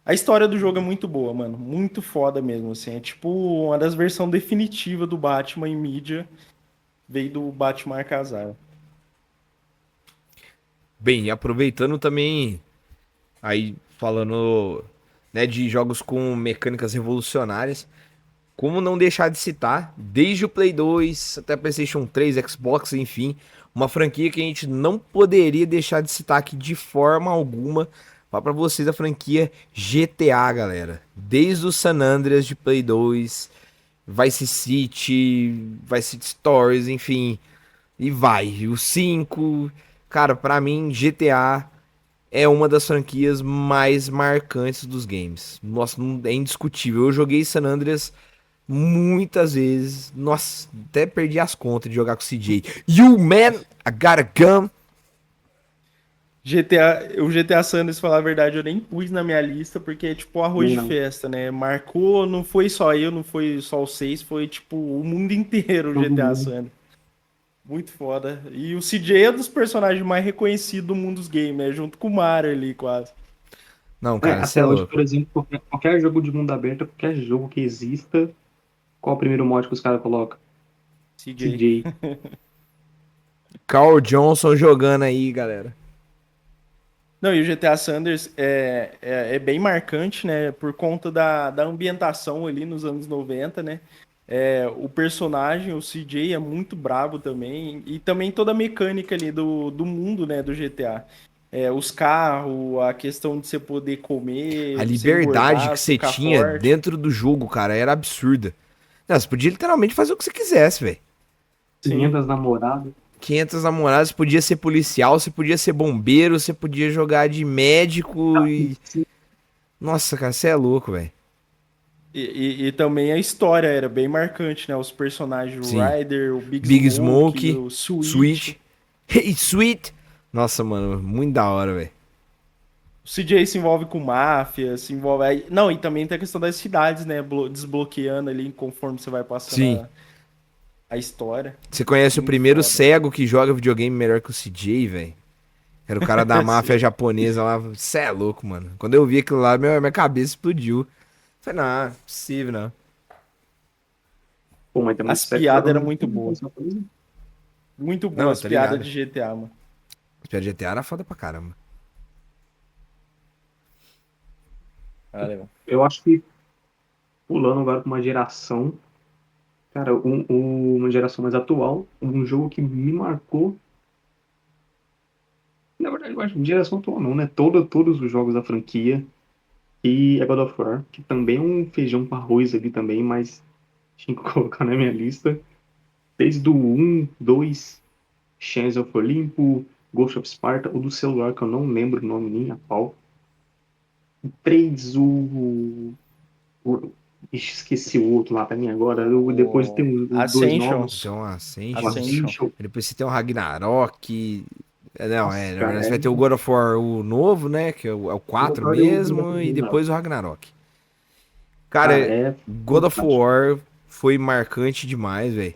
A história do jogo é muito boa, mano. Muito foda mesmo, assim. É tipo uma das versões definitivas do Batman em mídia. Veio do Batman Arkham. Bem, e aproveitando também, aí falando, né, de jogos com mecânicas revolucionárias, como não deixar de citar, desde o Play 2 até PlayStation 3, Xbox, enfim, uma franquia que a gente não poderia deixar de citar aqui de forma alguma. Fala pra vocês a franquia GTA, galera. Desde o San Andreas de Play 2, Vice City, Vice City Stories, enfim, e vai. O 5, cara, pra mim GTA é uma das franquias mais marcantes dos games. Nossa, é indiscutível. Eu joguei San Andreas muitas vezes. Nossa, até perdi as contas de jogar com o CJ. You man, I got a gun. O GTA San Andreas, falar a verdade, eu nem pus na minha lista, porque é tipo arroz Nem de não. festa, né? Marcou, não foi só eu, não foi só o 6, foi tipo o mundo inteiro o Todo GTA mundo. San Andreas. Muito foda. E o CJ é um dos personagens mais reconhecidos do mundo dos games, né? Junto com o Mario ali, quase. Não, É, cara, você é até hoje, louco. por exemplo, qualquer jogo de mundo aberto, qualquer jogo que exista, qual o primeiro mod que os caras colocam? CJ. CJ. Carl Johnson jogando aí, galera. Não, e o GTA Sanders é bem marcante, né? Por conta da ambientação ali nos anos 90, né? O personagem, o CJ, é muito brabo também. E também toda a mecânica ali do mundo, né? Do GTA. Os carros, a questão de você poder A comer, você liberdade engordar, que você ficar tinha forte. dentro do jogo, cara, era absurda. Não, você podia literalmente fazer o que você quisesse, velho. Sim. 500 namoradas. 500 namoradas, você podia ser policial, você podia ser bombeiro, você podia jogar de médico e... Nossa, cara, você é louco, velho. E também a história era bem marcante, né? Os personagens, o Sim. Ryder, o Big Big Smoke, Smoke, o Switch. Switch. Hey, Sweet! Nossa, mano, muito da hora, velho. O CJ se envolve com máfia, se envolve. Não, e também tem a questão das cidades, né? Desbloqueando ali conforme você vai passando Sim. a história. Você conhece o Muito primeiro foda. cego que joga videogame melhor que o CJ, velho? Era o cara da máfia Sim. japonesa lá. Você é louco, mano. Quando eu vi aquilo lá, minha cabeça explodiu. Falei, não, é possível, não. Pô, mas também As sério, joga piadas eram muito muito bem boas. essa coisa. Muito Não, boas eu as tô piadas ligado. de GTA, mano. Os piadas de GTA era foda pra caramba. Valeu. Eu acho que pulando agora pra uma geração, cara, uma geração mais atual, um jogo que me marcou Na verdade, eu acho que geração atual não, né? Todos os jogos da franquia e é God of War, que também é um feijão com arroz ali também, mas tinha que colocar na minha lista. Desde o 1, 2, Chains of Olympus, Ghost of Sparta, o do celular, que eu não lembro o nome nem a pau. O 3, o- Ixi, esqueci o outro lá pra mim agora. Depois tem O os dois Ascensions. novos, Então, Ascension. o Ascension. Ascension. Depois você tem o Ragnarok. Não, Nossa, na cara, verdade você vai ter o God of War o novo, né? Que é o 4 agora eu vi mesmo, e depois o Ragnarok. Cara, Cara, é God of fantástico. War foi marcante demais, velho.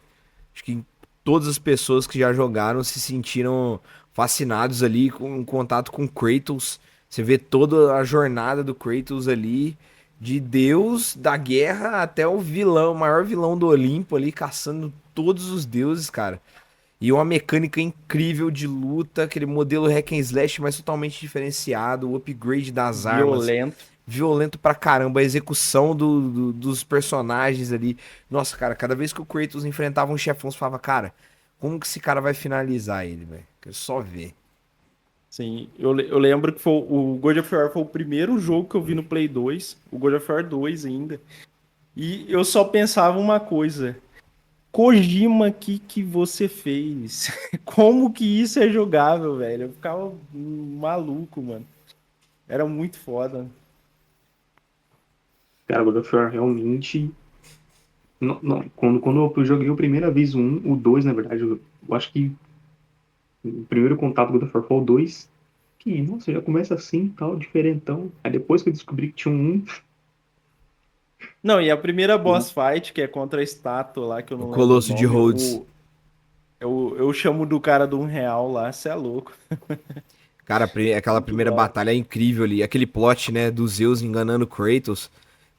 Acho que todas as pessoas que já jogaram se sentiram fascinados ali com o contato com Kratos. Você vê toda a jornada do Kratos ali, de Deus da guerra até o vilão, o maior vilão do Olimpo ali, caçando todos os deuses, cara. E uma mecânica incrível de luta, aquele modelo hack and slash, mas totalmente diferenciado, o upgrade das armas, Violento. violento pra caramba, a execução dos personagens ali. Nossa, cara, cada vez que o Kratos enfrentava um chefão, você falava, cara, como que esse cara vai finalizar ele, velho? Quero só ver. Sim, eu lembro que foi, o God of War foi o primeiro jogo que eu vi no Play 2, o God of War 2 ainda. E eu só pensava uma coisa: Kojima, que você fez? Como que isso é jogável, velho? Eu ficava maluco, mano. Era muito foda. Cara, God of War realmente. Quando eu joguei a primeira vez o 1, o 2, na verdade, eu acho que o primeiro contato com o God of War foi o 2. Que, nossa, já começa assim, tal, diferentão. Aí depois que eu descobri que tinha um 1, Não, e a primeira e, boss fight, que é contra a estátua lá, que eu O não lembro o Colosso de nome, Rhodes. eu chamo do cara do R$ 1 lá, você é louco. Cara, aquela Muito primeira da hora. batalha é incrível ali. Aquele plot, né, dos Zeus enganando Kratos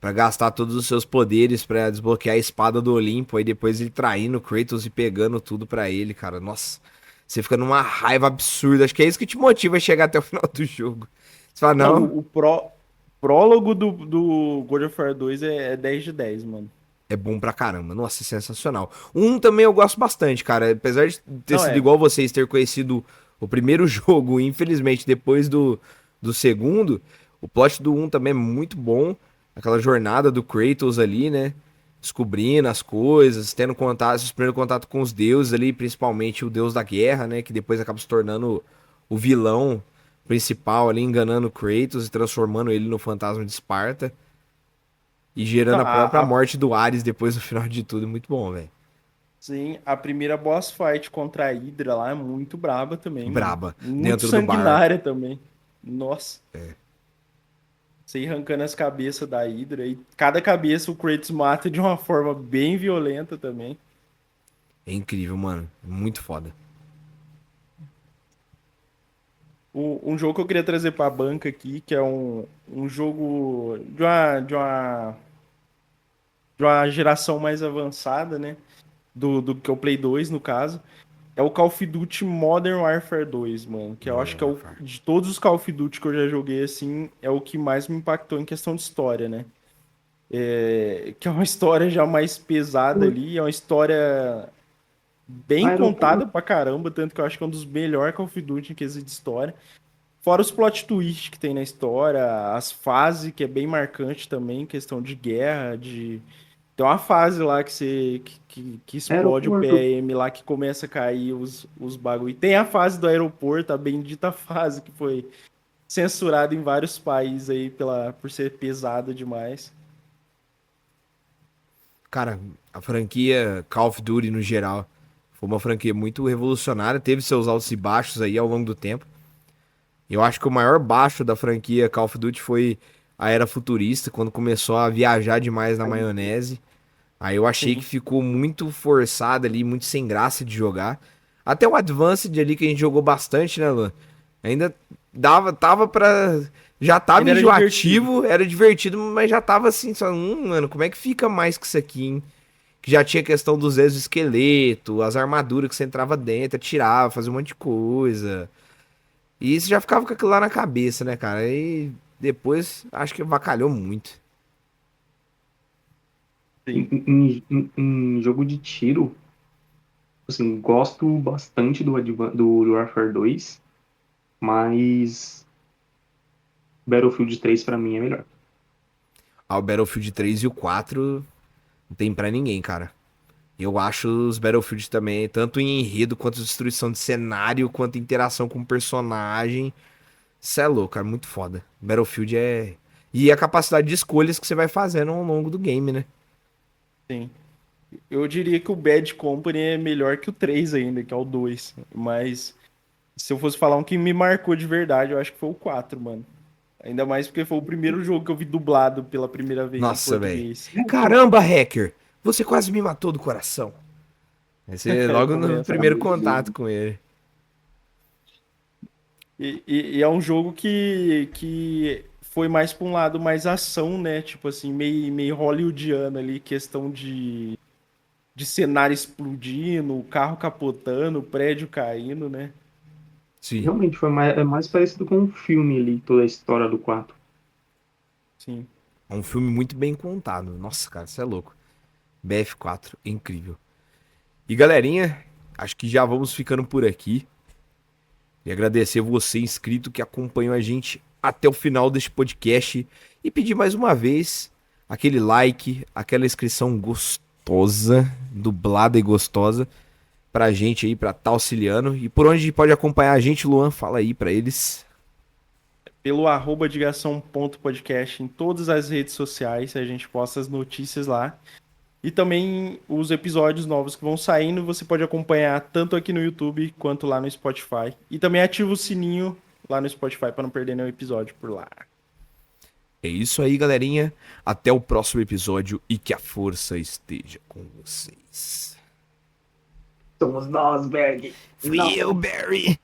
pra gastar todos os seus poderes pra desbloquear a espada do Olimpo. Aí depois ele traindo Kratos e pegando tudo pra ele, cara. Nossa, você fica numa raiva absurda. Acho que é isso que te motiva a chegar até o final do jogo. Você fala, Não, não, prólogo do God of War 2 é 10 de 10, mano. é bom pra caramba. Nossa, é sensacional. Um também eu gosto bastante, cara. Apesar de ter Não, sido é. igual vocês, ter conhecido o primeiro jogo, infelizmente, depois do segundo, o plot do um também é muito bom. Aquela jornada do Kratos ali, né? Descobrindo as coisas, tendo contato, se primeiro contato com os deuses ali, principalmente o deus da guerra, né? Que depois acaba se tornando o vilão principal ali, enganando o Kratos e transformando ele no fantasma de Esparta. E Não, gerando a própria morte do Ares depois no final de tudo. Muito bom, velho. sim, a primeira boss fight contra a Hydra lá é muito braba também, mano. Braba. Muito Dentro do bar. sanguinária também. Nossa, você ir arrancando as cabeças da Hydra e cada cabeça o Kratos mata de uma forma bem violenta também. É incrível, mano. Muito foda. Um jogo que eu queria trazer pra banca aqui, que é um jogo de uma geração mais avançada, né? Do que é o Play 2, no caso. É o Call of Duty Modern Warfare 2, mano. Que eu acho Modern que é Warfare. de todos os Call of Duty que eu já joguei, assim, é o que mais me impactou em questão de história, né? Que é uma história já mais pesada ali, é uma história bem contada aeroporto. pra caramba, tanto que eu acho que é um dos melhores Call of Duty em quesito de história. Fora os plot twists que tem na história, as fases, que é bem marcante também, questão de guerra, de. Tem uma fase lá que você que explode o Aeroporto. PM lá, que começa a cair os bagulho. Tem a fase do aeroporto, a bendita fase que foi censurada em vários países aí por ser pesada demais. Cara, a franquia Call of Duty no geral foi uma franquia muito revolucionária. Teve seus altos e baixos aí ao longo do tempo. Eu acho que o maior baixo da franquia Call of Duty foi a era futurista, quando começou a viajar demais na Aí, maionese. Aí eu achei que Sim. ficou muito forçado ali, muito sem graça de jogar. Até o Advanced ali que a gente jogou bastante, né, Luan? Ainda tava pra. Já tava Ainda era divertido. enjoativo, era divertido, mas já tava assim, só, mano, como é que fica mais que isso aqui, hein? Que já tinha questão dos exoesqueleto, as armaduras que você entrava dentro, tirava, fazia um monte de coisa. E isso já ficava com aquilo lá na cabeça, né, cara? E depois acho que vacalhou muito. Sim. em jogo de tiro, assim, gosto bastante do Warfare 2. mas Battlefield 3 pra mim é melhor. O Battlefield 3 e o 4 não tem pra ninguém, cara. Eu acho os Battlefield também, tanto em enredo, quanto destruição de cenário, quanto interação com personagem. Isso é louco, é muito foda. Battlefield é... E a capacidade de escolhas que você vai fazendo ao longo do game, né? Sim. Eu diria que o Bad Company é melhor que o 3 ainda, que é o 2. Mas se eu fosse falar um que me marcou de verdade, eu acho que foi o 4, mano. Ainda mais porque foi o primeiro jogo que eu vi dublado pela primeira vez em Nossa, velho. português. Caramba, hacker! Você quase me matou do coração. Esse é logo no Começa. primeiro contato com ele. E é um jogo que foi mais pra um lado mais ação, né? Tipo assim, meio hollywoodiano ali, questão de cenário explodindo, carro capotando, prédio caindo, né? Sim. Realmente é mais parecido com um filme ali, toda a história do 4. Sim. É um filme muito bem contado. Nossa, cara, isso é louco. BF4, incrível. E galerinha, acho que já vamos ficando por aqui. E agradecer você, inscrito, que acompanhou a gente até o final deste podcast. E pedir mais uma vez aquele like, aquela inscrição gostosa, dublada e gostosa, pra gente aí, pra tá auxiliando. E por onde pode acompanhar a gente, Luan? Fala aí pra eles. Pelo @digação.podcast em todas as redes sociais, a gente posta as notícias lá. E também os episódios novos que vão saindo, você pode acompanhar tanto aqui no YouTube quanto lá no Spotify. E também ativa o sininho lá no Spotify para não perder nenhum episódio por lá. É isso aí, galerinha. Até o próximo episódio e que a força esteja com vocês. Somos nós, Berg. Fui eu, Barry.